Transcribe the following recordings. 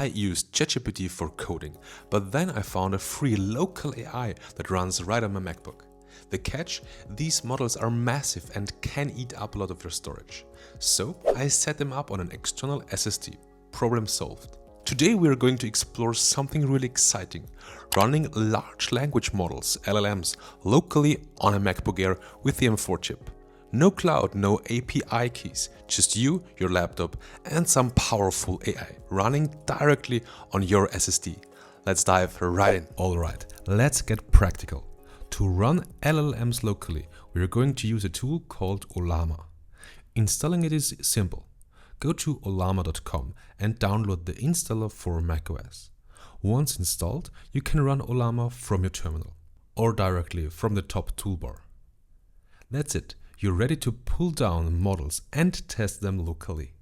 I used ChatGPT for coding, but then I found a free local AI that runs right on my MacBook. The catch? These models are massive and can eat up a lot of your storage. So I set them up on an external SSD. Problem solved. Today we are going to explore something really exciting, running large language models, LLMs, locally on a MacBook Air with the M4 chip. No cloud, no API keys, just you, your laptop and some powerful AI running directly on your SSD. Let's dive right in. Alright, let's get practical. To run LLMs locally, we are going to use a tool called Ollama. Installing it is simple. Go to ollama.com and download the installer for macOS. Once installed, you can run Ollama from your terminal or directly from the top toolbar. That's it. You're ready to pull down models and test them locally.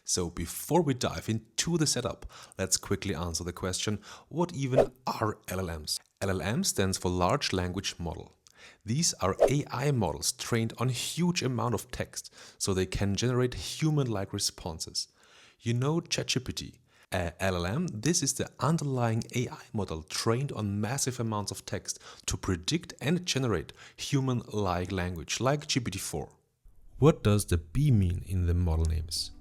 So before we dive into the setup, let's quickly answer the question, what even are LLMs? LLM stands for Large Language Model. These are AI models trained on a huge amount of text, so they can generate human-like responses. You know ChatGPT. A LLM, this is the underlying AI model trained on massive amounts of text to predict and generate human-like language, like GPT-4. What does the B mean in the model names?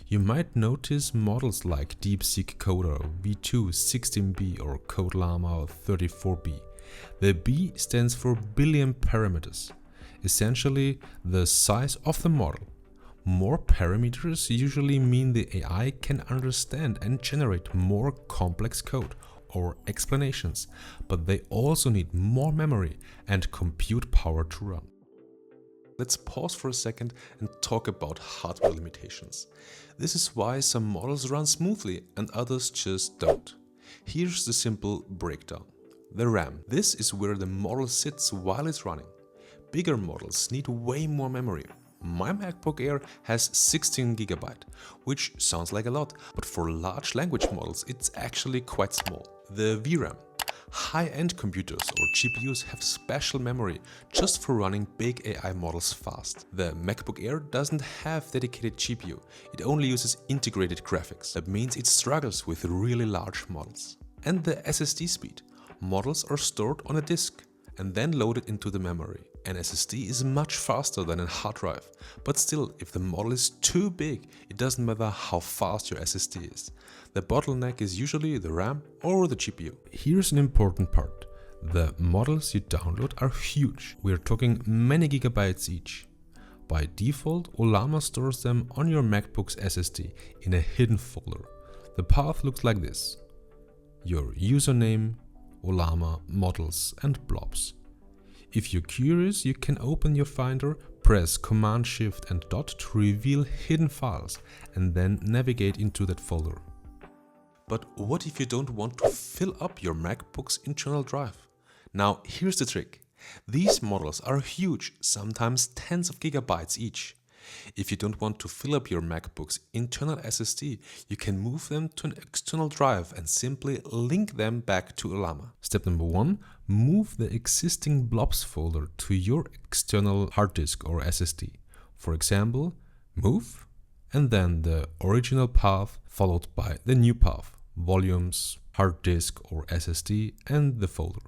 You might notice models like DeepSeek Coder V2 16B or CodeLlama 34B. The B stands for billion parameters, essentially the size of the model. More parameters usually mean the AI can understand and generate more complex code or explanations, but they also need more memory and compute power to run. Let's pause for a second and talk about hardware limitations. This is why some models run smoothly and others just don't. Here's the simple breakdown. The RAM. This is where the model sits while it's running. Bigger models need way more memory. My MacBook Air has 16 GB, which sounds like a lot, but for large language models it's actually quite small. The VRAM. High-end computers or GPUs have special memory just for running big AI models fast. The MacBook Air doesn't have dedicated GPU, it only uses integrated graphics. That means it struggles with really large models. And the SSD speed. Models are stored on a disk and then loaded into the memory. An SSD is much faster than a hard drive, but still, if the model is too big, it doesn't matter how fast your SSD is. The bottleneck is usually the RAM or the GPU. Here's an important part. The models you download are huge. We're talking many gigabytes each. By default, Ollama stores them on your MacBook's SSD in a hidden folder. The path looks like this. Your username, Ollama, models and blobs. If you're curious, you can open your Finder, press Command Shift and Dot to reveal hidden files and then navigate into that folder. But what if you don't want to fill up your MacBook's internal drive? Now here's the trick. These models are huge, sometimes tens of gigabytes each. If you don't want to fill up your MacBook's internal SSD, you can move them to an external drive and simply link them back to Ollama. Step number 1. Move the existing blobs folder to your external hard disk or SSD. For example, move and then the original path followed by the new path, volumes, hard disk or SSD and the folder.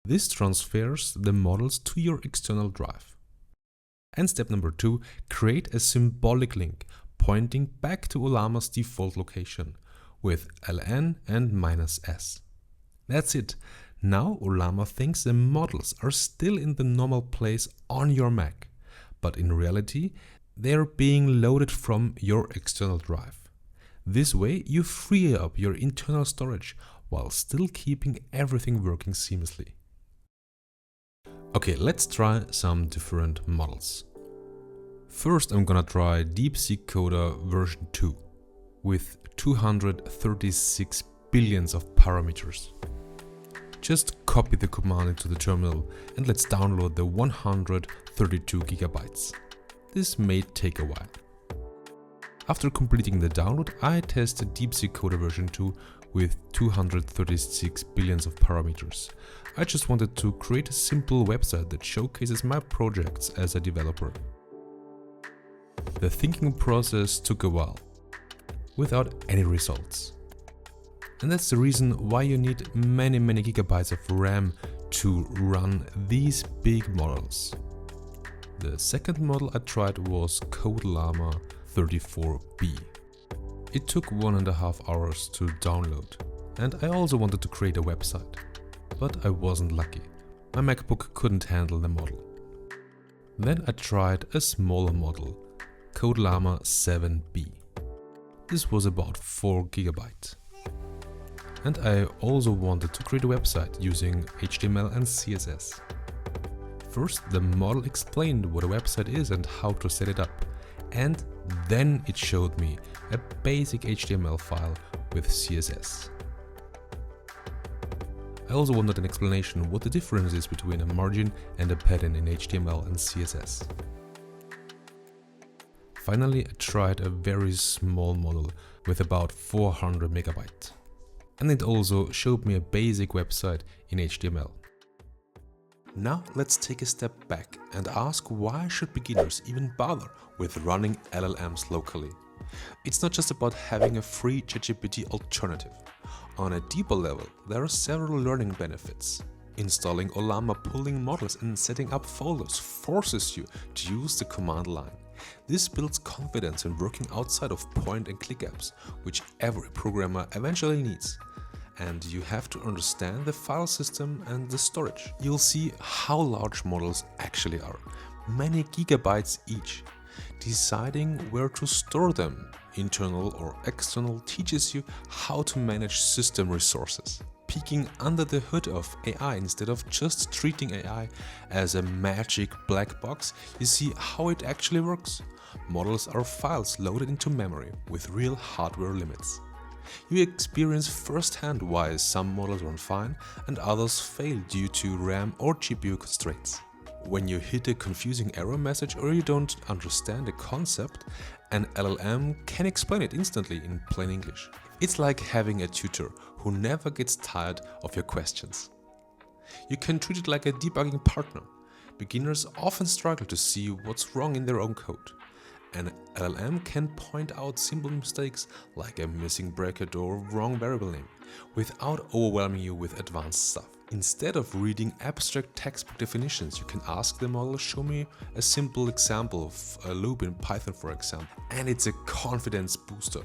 This transfers the models to your external drive. And step number 2, create a symbolic link pointing back to Ollama's default location with ln and -s. That's it. Now Ollama thinks the models are still in the normal place on your Mac, but in reality they're being loaded from your external drive. This way you free up your internal storage while still keeping everything working seamlessly. Okay, let's try some different models. First, I'm gonna try DeepSeek Coder version 2 with 236 billions of parameters. Just copy the command into the terminal and let's download the 132 gigabytes. This may take a while. After completing the download, I tested DeepSeek Coder version 2 with 236 billions of parameters. I just wanted to create a simple website that showcases my projects as a developer. The thinking process took a while, without any results. And that's the reason why you need many gigabytes of RAM to run these big models. The second model I tried was CodeLlama 34B. It took 1.5 hours to download, and I also wanted to create a website, but I wasn't lucky. My MacBook couldn't handle the model. Then I tried a smaller model, CodeLlama 7B. This was about 4 GB. And I also wanted to create a website using HTML and CSS. First, the model explained what a website is and how to set it up, and then it showed me a basic HTML file with CSS. I also wanted an explanation what the difference is between a margin and a padding in HTML and CSS. Finally, I tried a very small model with about 400 MB. And it also showed me a basic website in HTML. Now let's take a step back and ask, why should beginners even bother with running LLMs locally? It's not just about having a free ChatGPT alternative. On a deeper level, there are several learning benefits. Installing Ollama pooling models and setting up folders forces you to use the command line. This builds confidence in working outside of point-and-click apps, which every programmer eventually needs. And you have to understand the file system and the storage. You'll see how large models actually are, many gigabytes each. Deciding where to store them, internal or external, teaches you how to manage system resources. Peeking under the hood of AI instead of just treating AI as a magic black box, you see how it actually works. Models are files loaded into memory with real hardware limits. You experience firsthand why some models run fine and others fail due to RAM or GPU constraints. When you hit a confusing error message or you don't understand a concept, an LLM can explain it instantly in plain English. It's like having a tutor who never gets tired of your questions. You can treat it like a debugging partner. Beginners often struggle to see what's wrong in their own code. An LLM can point out simple mistakes like a missing bracket or wrong variable name without overwhelming you with advanced stuff. Instead of reading abstract textbook definitions, you can ask the model, show me a simple example of a loop in Python, for example. And it's a confidence booster.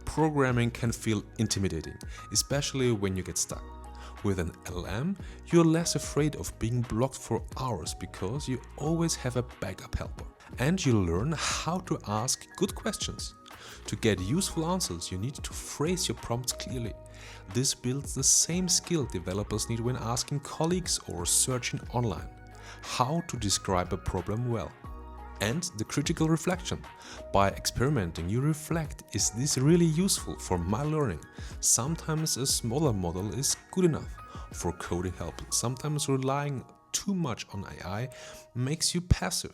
Programming can feel intimidating, especially when you get stuck. With an LLM, you're less afraid of being blocked for hours because you always have a backup helper. And you learn how to ask good questions. To get useful answers, you need to phrase your prompts clearly. This builds the same skill developers need when asking colleagues or searching online. How to describe a problem well. And the critical reflection. By experimenting, you reflect, is this really useful for my learning? Sometimes a smaller model is good enough for coding help. Sometimes relying too much on AI makes you passive.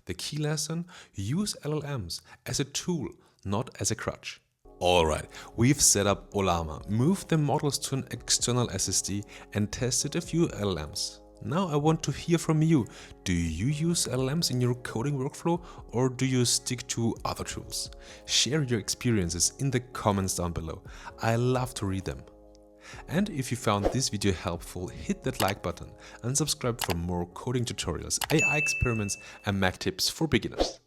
The key lesson: use LLMs as a tool, not as a crutch. Alright, we've set up Ollama, moved the models to an external SSD and tested a few LLMs. Now I want to hear from you. Do you use LLMs in your coding workflow or do you stick to other tools? Share your experiences in the comments down below. I love to read them. And if you found this video helpful, hit that like button and subscribe for more coding tutorials, AI experiments and Mac tips for beginners.